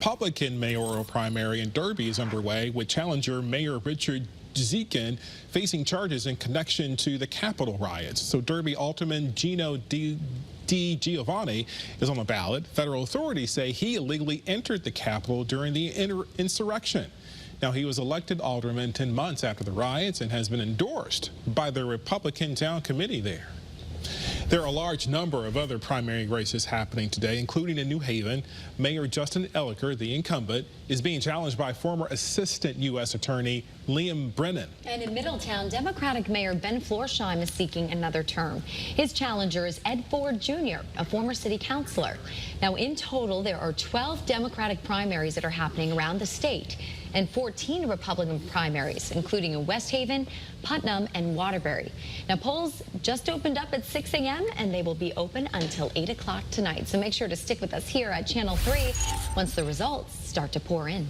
Republican mayoral primary in Derby is underway, with challenger Mayor Richard Zekin facing charges in connection to the Capitol riots. So Derby Alderman Gino Di Giovanni is on the ballot. Federal authorities say he illegally entered the Capitol during the insurrection. Now, he was elected alderman 10 months after the riots and has been endorsed by the Republican town committee there. There are a large number of other primary races happening today, including in New Haven. Mayor Justin Elicker, the incumbent, is being challenged by former Assistant U.S. Attorney Liam Brennan. And in Middletown, Democratic Mayor Ben Florsheim is seeking another term. His challenger is Ed Ford Jr., a former city councilor. Now, in total, there are 12 Democratic primaries that are happening around the state and 14 Republican primaries, including in West Haven, Putnam, and Waterbury. Now, polls just opened up at 6 a.m. and they will be open until 8 o'clock tonight. So make sure to stick with us here at Channel 3 once the results start to pour in.